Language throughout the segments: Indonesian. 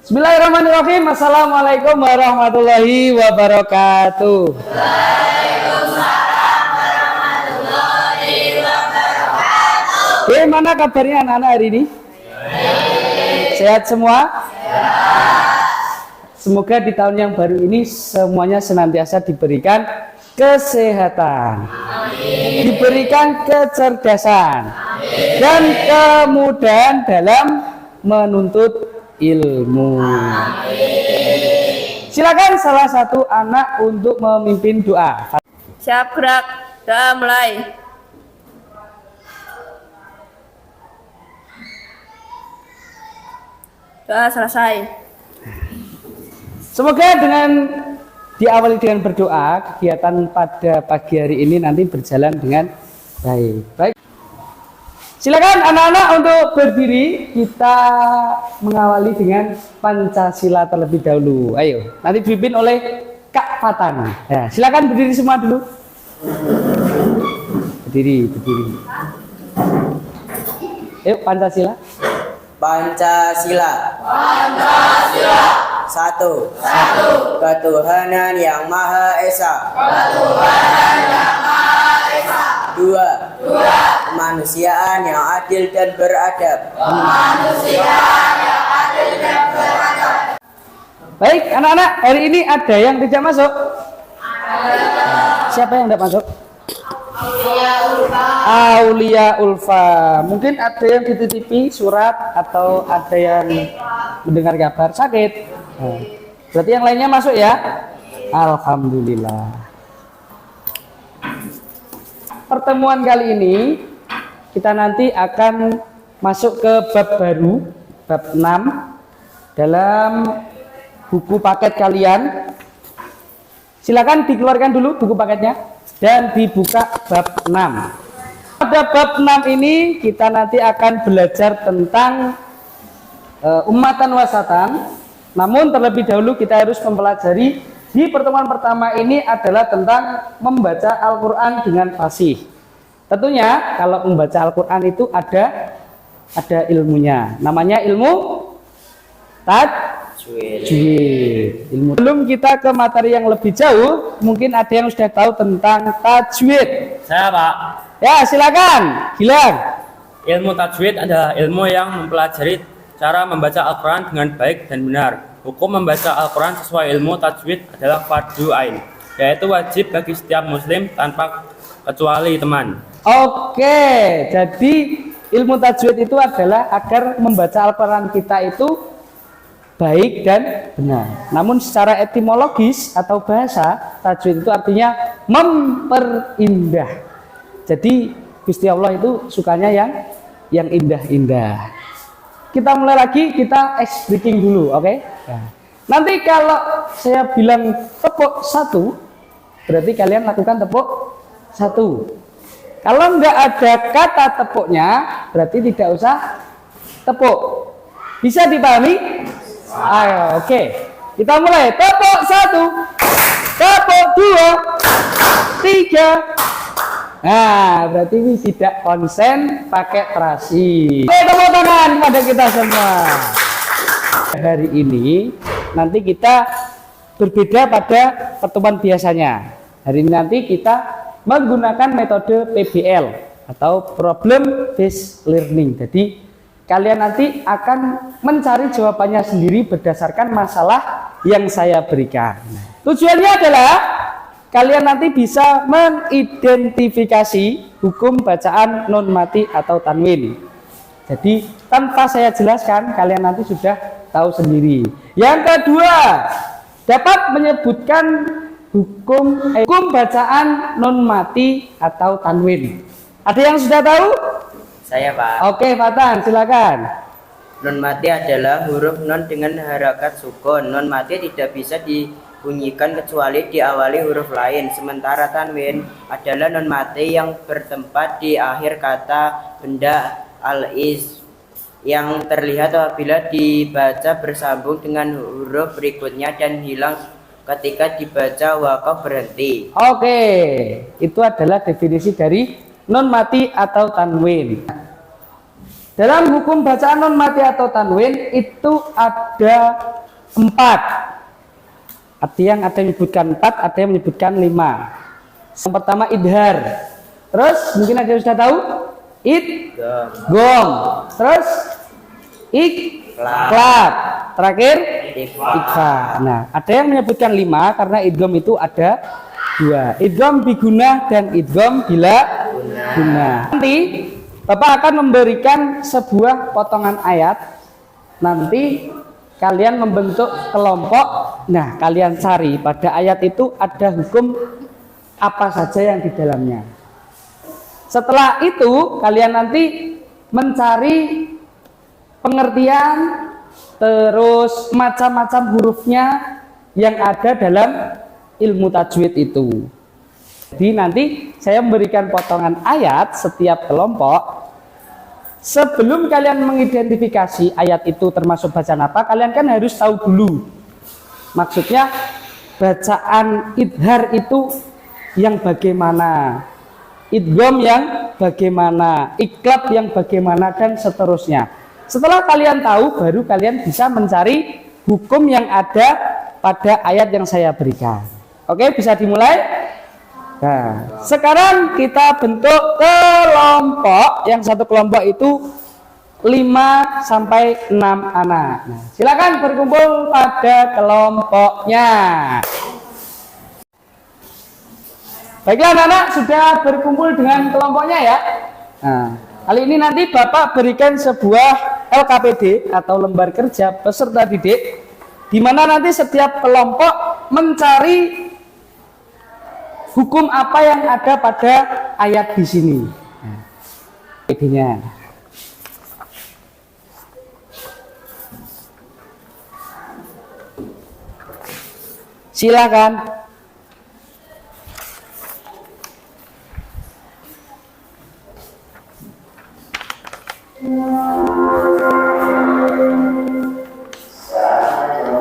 Bismillahirrahmanirrahim. Assalamualaikum warahmatullahi wabarakatuh. Waalaikumsalam warahmatullahi wabarakatuh. Bagaimana kabarnya anak-anak hari ini? Sehat semua? Semoga di tahun yang baru ini semuanya senantiasa diberikan kesehatan, diberikan kecerdasan, dan kemudahan dalam menuntut ilmu. Silakan salah satu anak untuk memimpin doa. Siap gerak, doa mulai. Doa selesai. Semoga dengan diawali dengan berdoa, kegiatan pada pagi hari ini nanti berjalan dengan baik. Baik. Silakan anak-anak untuk berdiri. Kita mengawali dengan Pancasila terlebih dahulu. Ayo, nanti dipimpin oleh Kak Fatan. Ya, silakan berdiri semua dulu. Berdiri. Yuk, Pancasila. Pancasila. Satu. Ketuhanan yang Maha Esa. Dua. Kemanusiaan yang adil dan beradab. Baik, anak-anak, hari ini ada yang tidak masuk? Siapa yang tidak masuk? Aulia Ulfa. Mungkin ada yang dititipi surat atau ada yang mendengar kabar sakit. Berarti yang lainnya masuk ya? Alhamdulillah. Pertemuan kali ini kita nanti akan masuk ke bab baru, bab 6 dalam buku paket kalian. Silakan dikeluarkan dulu buku paketnya dan dibuka bab 6. Pada bab 6 ini kita nanti akan belajar tentang ummatan wasatan. Namun terlebih dahulu kita harus mempelajari di pertemuan pertama ini adalah tentang membaca Al-Quran dengan fasih. Tentunya kalau membaca Al-Quran itu ada ilmunya. Namanya ilmu tajwid. Belum kita ke materi yang lebih jauh, mungkin ada yang sudah tahu tentang tajwid. Saya Pak. Ya silakan, Gilang. Ilmu tajwid adalah ilmu yang mempelajari cara membaca Al-Quran dengan baik dan benar. Hukum membaca Al-Quran sesuai ilmu tajwid adalah fardu ain, yaitu wajib bagi setiap muslim tanpa kecuali teman. Oke, jadi ilmu tajwid itu adalah agar membaca Al-Quran kita itu baik dan benar. Namun secara etimologis atau bahasa, tajwid itu artinya memperindah. Jadi Gusti Allah itu sukanya yang indah-indah. Kita mulai lagi, kita ice breaking dulu, oke? Nah, nanti kalau saya bilang tepuk 1, berarti kalian lakukan tepuk 1. Kalau nggak ada kata tepuknya, berarti tidak usah tepuk. Bisa dipahami? Ayo, oke. Kita mulai. Tepuk 1, tepuk 2, 3. Nah, berarti ini tidak konsen pakai terasi. Oke, tepuk tangan pada kita semua. Hari ini nanti kita berbeda pada pertemuan biasanya. Hari ini nanti kita menggunakan metode PBL atau Problem Based Learning. Jadi kalian nanti akan mencari jawabannya sendiri berdasarkan masalah yang saya berikan. Tujuannya adalah kalian nanti bisa mengidentifikasi hukum bacaan non mati atau tanwin. Jadi tanpa saya jelaskan kalian nanti sudah tahu sendiri. Yang kedua, dapat menyebutkan hukum bacaan non mati atau tanwin. Ada yang sudah tahu? Saya Pak. Oke, Fatan, silakan. Non mati adalah huruf non dengan harakat sukun. Non mati tidak bisa dibunyikan kecuali diawali huruf lain. Sementara tanwin adalah non mati yang bertempat di akhir kata benda al-is yang terlihat apabila dibaca bersambung dengan huruf berikutnya dan hilang ketika dibaca wakaf berhenti. Oke, itu adalah definisi dari non mati atau tanwin. Dalam hukum bacaan non mati atau tanwin itu ada 4. Ada yang menyebutkan 4, ada yang menyebutkan 5. Yang pertama idhar. Terus mungkin ada yang sudah tahu? Idgham. Terus iqlab. Terakhir ikhfa. Nah, ada yang menyebutkan 5 karena idgham itu ada 2. Idgham bigunah dan idgham bila gunah. Nanti Bapak akan memberikan sebuah potongan ayat. Nanti kalian membentuk kelompok. Nah, kalian cari pada ayat itu ada hukum apa saja yang di dalamnya. Setelah itu kalian nanti mencari pengertian, terus macam-macam hurufnya yang ada dalam ilmu tajwid itu. Jadi nanti saya memberikan potongan ayat setiap kelompok. Sebelum kalian mengidentifikasi ayat itu termasuk bacaan apa, kalian kan harus tahu dulu. Maksudnya bacaan idhar itu yang bagaimana, idgham yang bagaimana, iqlab yang bagaimana, dan seterusnya. Setelah kalian tahu, baru kalian bisa mencari hukum yang ada pada ayat yang saya berikan. Oke, bisa dimulai? Nah, sekarang kita bentuk kelompok. Yang satu kelompok itu 5 sampai 6 anak. Nah, silakan berkumpul pada kelompoknya. Baiklah anak-anak, sudah berkumpul dengan kelompoknya ya. Nah, kali ini nanti Bapak berikan sebuah LKPD atau lembar kerja peserta didik, di mana nanti setiap kelompok mencari hukum apa yang ada pada ayat di sini. Nah, idenya. Silakan.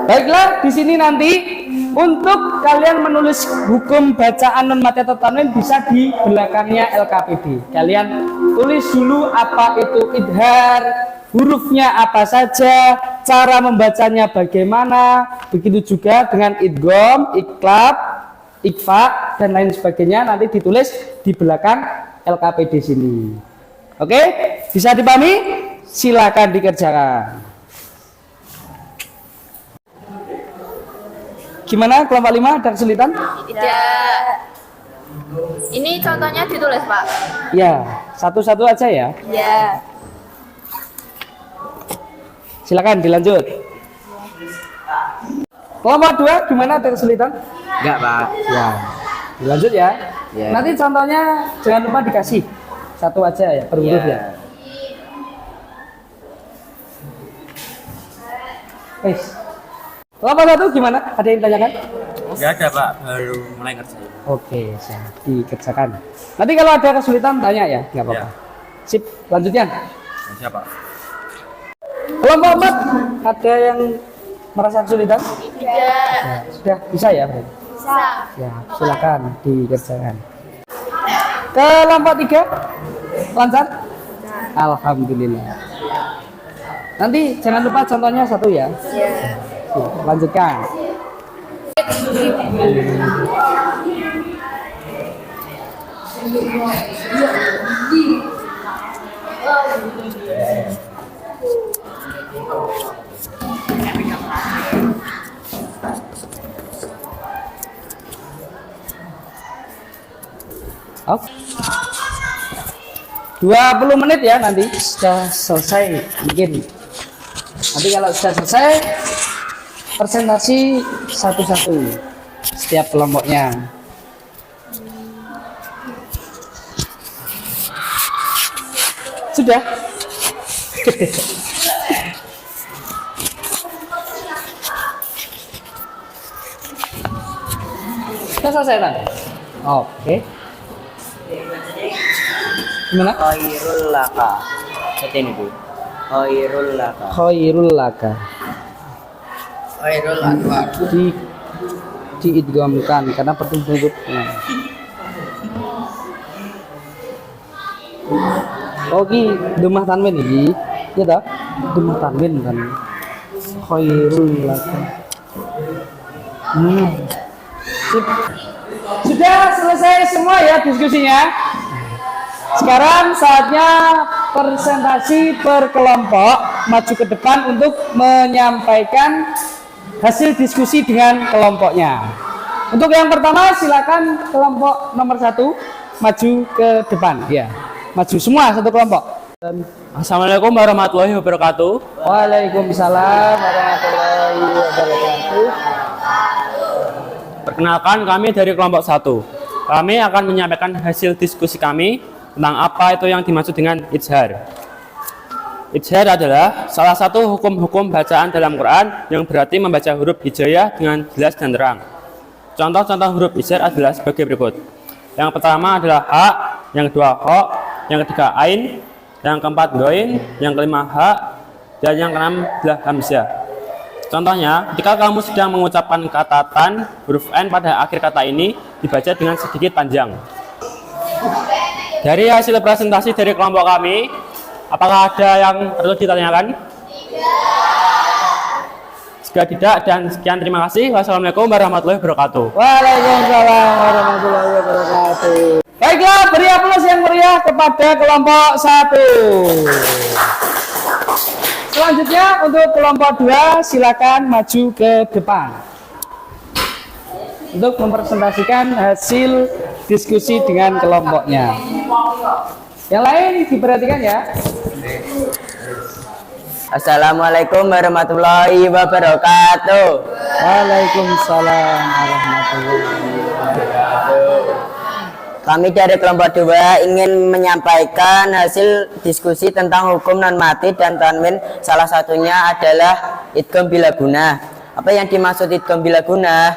Baiklah, di sini nanti untuk kalian menulis hukum bacaan non mati atau tanwin bisa di belakangnya LKPD. Kalian tulis dulu apa itu idhar, hurufnya apa saja, cara membacanya bagaimana, begitu juga dengan idgham, iqlab, ikhfa, dan lain sebagainya nanti ditulis di belakang LKPD sini. Oke, bisa dipahami? Silakan dikerjakan. Gimana kelompok 5 ada kesulitan? Tidak. Ini contohnya ditulis, Pak. Ya, satu-satu aja ya. Ya. Silakan dilanjut. Kelompok 2 gimana ada kesulitan? Enggak, Pak. Ya, dilanjut ya. Ya. Nanti contohnya jangan lupa dikasih satu aja ya, per huruf ya. Kelompok 1 gimana? Ada yang tanyakan? Enggak ada Pak, baru mulai ngerjain. Oke, siap, dikerjakan. Nanti kalau ada kesulitan tanya ya, nggak apa-apa. Ya. Sip, lanjutnya. Siapa? Kelompok 4 ada yang merasa kesulitan? Tidak. Ya, sudah bisa ya, berarti? Bisa. Ya, silakan dikerjakan. Kelompok 3 lancar? Alhamdulillah. Nanti jangan lupa contohnya satu ya. Ya. Lanjutkan. Oke. 20 menit ya nanti sudah selesai bikin. Nanti kalau sudah selesai presentasi satu-satu setiap kelompoknya. Sudah? Sudah selesai kan? Oke. Gimana? Khairul laka. Seperti ini, Bu. Khairul laka. Khairul laka. Khairul laka. Diidghamkan karena pertumbuhannya. Oke, dumah tanwin iki. Ya toh? Dumah tanwin kan. Khairul laka. Sip. Sudah selesai semua ya diskusinya. Sekarang saatnya presentasi per kelompok maju ke depan untuk menyampaikan hasil diskusi dengan kelompoknya. Untuk yang pertama silakan kelompok nomor 1 maju ke depan ya. Maju semua satu kelompok. Assalamualaikum warahmatullahi wabarakatuh. Waalaikumsalam warahmatullahi wabarakatuh. Perkenalkan, kami dari kelompok 1. Kami akan menyampaikan hasil diskusi kami tentang apa itu yang dimaksud dengan ijhar. Ijhar adalah salah satu hukum-hukum bacaan dalam Quran yang berarti membaca huruf hijaiyah dengan jelas dan terang. Contoh-contoh huruf ijhar adalah sebagai berikut. Yang pertama adalah ha, yang kedua kho, yang ketiga ain, yang keempat goin, yang kelima ha, dan yang keenam adalah hamzah. Contohnya, ketika kamu sedang mengucapkan kata tan, huruf n pada akhir kata ini dibaca dengan sedikit panjang. Dari hasil presentasi dari kelompok kami, apakah ada yang perlu ditanyakan? Jika tidak, dan sekian, terima kasih. Wassalamualaikum warahmatullahi wabarakatuh. Waalaikumsalam warahmatullahi wabarakatuh. Baiklah, beri aplaus yang meriah kepada kelompok 1. Selanjutnya untuk kelompok 2 silakan maju ke depan untuk mempresentasikan hasil diskusi dengan kelompoknya. Yang lain diperhatikan ya. Assalamualaikum warahmatullahi wabarakatuh. Waalaikumsalam warahmatullahi wabarakatuh. Kami dari kelompok 2 ingin menyampaikan hasil diskusi tentang hukum non mati dan tanwin. Salah satunya adalah idgham bila guna. Apa yang dimaksud idgham bila guna?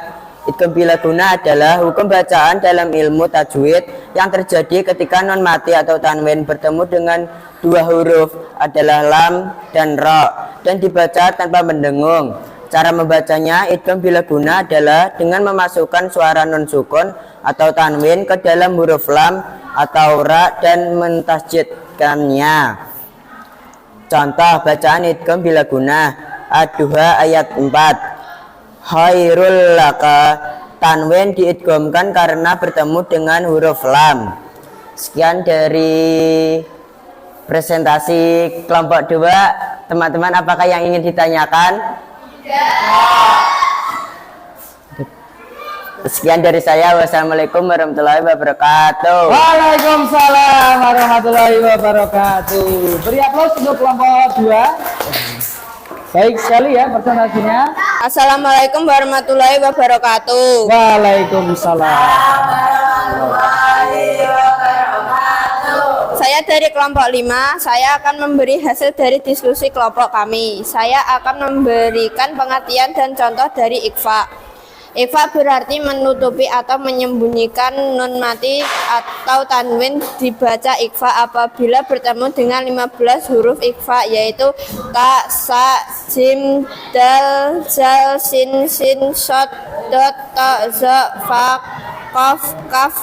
Idgham bila guna adalah hukum bacaan dalam ilmu tajwid yang terjadi ketika non mati atau tanwin bertemu dengan dua huruf adalah lam dan ra dan dibaca tanpa mendengung. Cara membacanya idgham bila guna adalah dengan memasukkan suara nun sukun atau tanwin ke dalam huruf lam atau ra dan mentasjidkannya. Contoh bacaan idgham bila guna Ad-Duha ayat 4. Khairul laka, tanwin diidghamkan karena bertemu dengan huruf lam. Sekian dari presentasi kelompok 2. Teman-teman, apakah yang ingin ditanyakan? Sekian dari saya. Wassalamualaikum warahmatullahi wabarakatuh. Waalaikumsalam warahmatullahi wabarakatuh. Beri aplaus untuk kelompok 2. Baik sekali ya presentasinya. Assalamualaikum warahmatullahi wabarakatuh. Waalaikumsalam. Saya dari kelompok 5, saya akan memberi hasil dari diskusi kelompok kami. Saya akan memberikan pengertian dan contoh dari ikhfa. Ikhfa berarti menutupi atau menyembunyikan nun mati atau tanwin. Dibaca ikhfa apabila bertemu dengan 15 huruf ikhfa, yaitu ka, sa, jim, dal, zal, sin, shot, dot, ta, za, fa, qaf, kaf.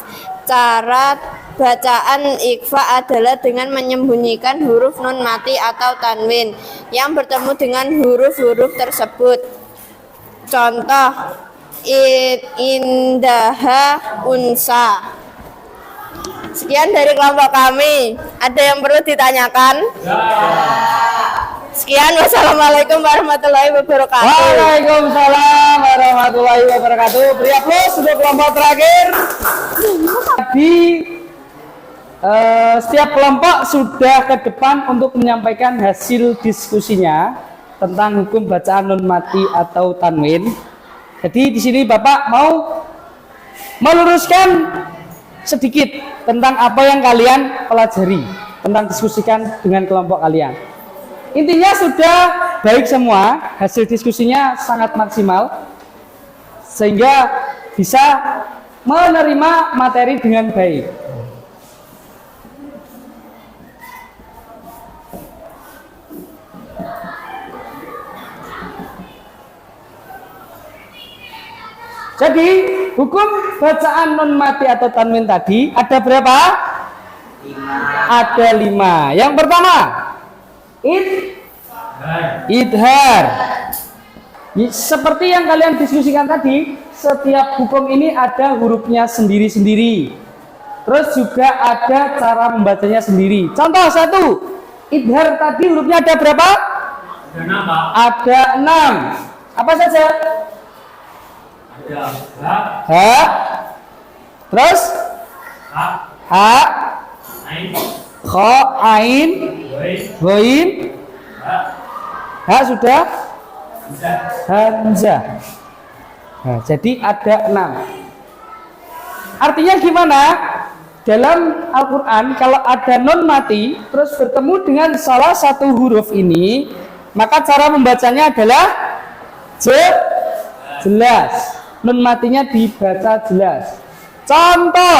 Cara bacaan ikhfa adalah dengan menyembunyikan huruf nun mati atau tanwin yang bertemu dengan huruf-huruf tersebut. Contoh indaha unsa. Sekian dari kelompok kami. Ada yang perlu ditanyakan? Sekian, wassalamualaikum warahmatullahi wabarakatuh. Waalaikumsalam warahmatullahi wabarakatuh. Beri aplaus untuk kelompok terakhir. Tadi setiap kelompok sudah ke depan untuk menyampaikan hasil diskusinya tentang hukum bacaan nun mati atau tanwin. Jadi di sini Bapak mau meluruskan sedikit tentang apa yang kalian pelajari, tentang diskusikan dengan kelompok kalian. Intinya sudah baik semua, hasil diskusinya sangat maksimal sehingga bisa menerima materi dengan baik. Jadi hukum bacaan non mati atau tanwin tadi ada berapa? 5. Ada 5. Yang pertama, idhar. Seperti yang kalian diskusikan tadi, setiap hukum ini ada hurufnya sendiri-sendiri. Terus juga ada cara membacanya sendiri. Contoh 1, idhar tadi hurufnya ada berapa? Ada 6. Apa saja? Ada H. Terus H, Kho, Ain, Ghain. H sudah? Hamzah. Nah, jadi ada 6. Artinya gimana? Dalam Al-Quran kalau ada nun mati terus bertemu dengan salah satu huruf ini, maka cara membacanya adalah jelas. Nun matinya dibaca jelas. Contoh,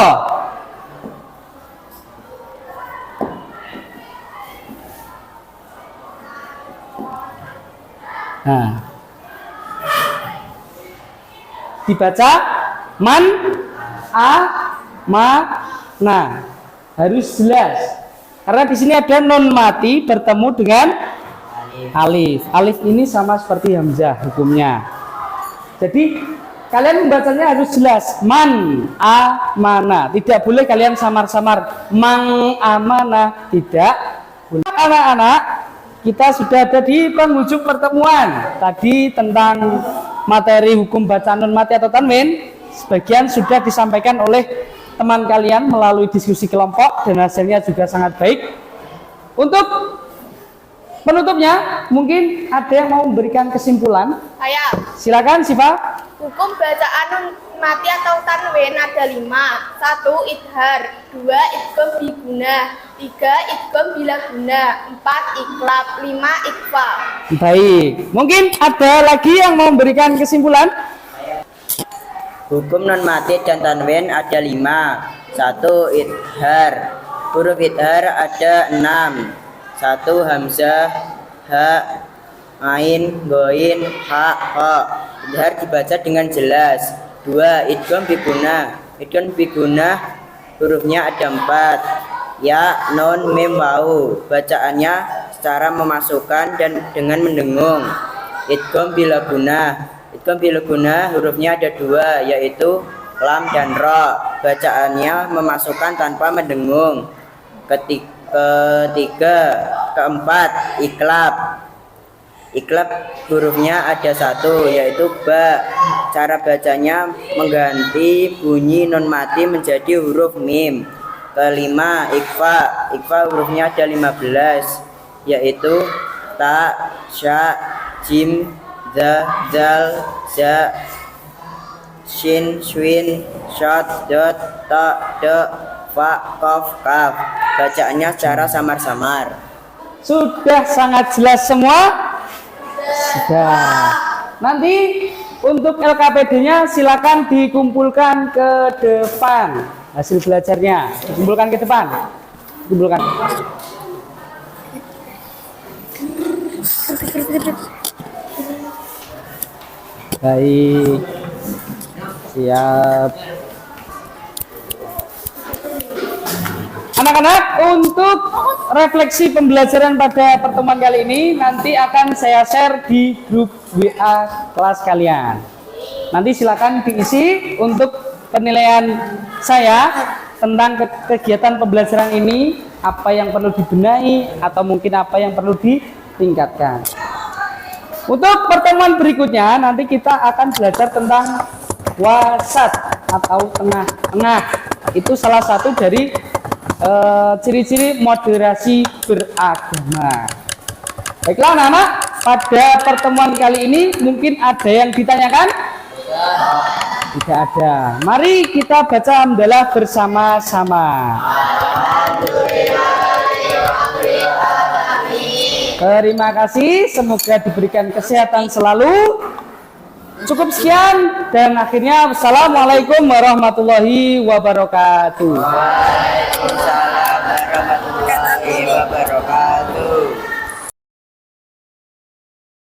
nah, dibaca man, a, ma, na, harus jelas. Karena di sini ada nun mati bertemu dengan alif. Alif ini sama seperti hamzah hukumnya. Jadi kalian membacanya harus jelas. Man, a, mana. Tidak boleh kalian samar-samar. Mang, amana. Tidak boleh. Anak-anak, kita sudah ada di penghujung pertemuan. Tadi tentang materi hukum bacaan nun mati atau tanwin, sebagian sudah disampaikan oleh teman kalian melalui diskusi kelompok dan hasilnya juga sangat baik. Untuk penutupnya, mungkin ada yang mau memberikan kesimpulan. Saya. Silakan, Siva. Hukum bacaan nun mati atau tanwin ada 5. 1. Idhar. 2. Idgham biguna. 3. Idgham bila guna. 4. Iklab. 5. Ikhfa. Baik, mungkin ada lagi yang mau memberikan kesimpulan. Hukum non mati dan tanwin ada 5. 1. Idhar. Huruf idhar ada 6. 1. Hamzah, ha, ain, ghain, ha, kha. Idhar dibaca dengan jelas. 2. Idgham biguna. Idgham biguna hurufnya ada 4. Ya, non, mim, wau. Bacaannya secara memasukkan dan dengan mendengung. Idgham bila guna. Idgham bila guna hurufnya ada 2, yaitu lam dan ra. Bacaannya memasukkan tanpa mendengung. Keempat, iklab. Iklab hurufnya ada 1, yaitu ba. Cara bacanya mengganti bunyi non mati menjadi huruf mim. Kelima, ikhfa. Ikhfa hurufnya ada 15, yaitu ta, sya, jim, za, zal, za, shin, shwin, shad, dot, ta, de, fa, kof, kaf. Bacaannya secara samar-samar. Sudah sangat jelas semua? Sudah. Nanti untuk LKPD-nya silakan dikumpulkan ke depan. Hasil belajarnya dikumpulkan ke depan. Kumpulkan. Baik. Siap. Anak-anak, untuk refleksi pembelajaran pada pertemuan kali ini nanti akan saya share di grup WA kelas kalian. Nanti silakan diisi untuk penilaian saya tentang kegiatan pembelajaran ini, apa yang perlu dibenahi atau mungkin apa yang perlu ditingkatkan. Untuk pertemuan berikutnya nanti kita akan belajar tentang wasat atau tengah-tengah. Itu salah satu dari ciri-ciri moderasi beragama. Baiklah anak-anak, pada pertemuan kali ini mungkin ada yang ditanyakan? Tidak ada. Mari kita baca hamdalah bersama-sama. Terima kasih, semoga diberikan kesehatan selalu. Cukup sekian dan akhirnya wassalamualaikum warahmatullahi wabarakatuh. Waalaikumsalam.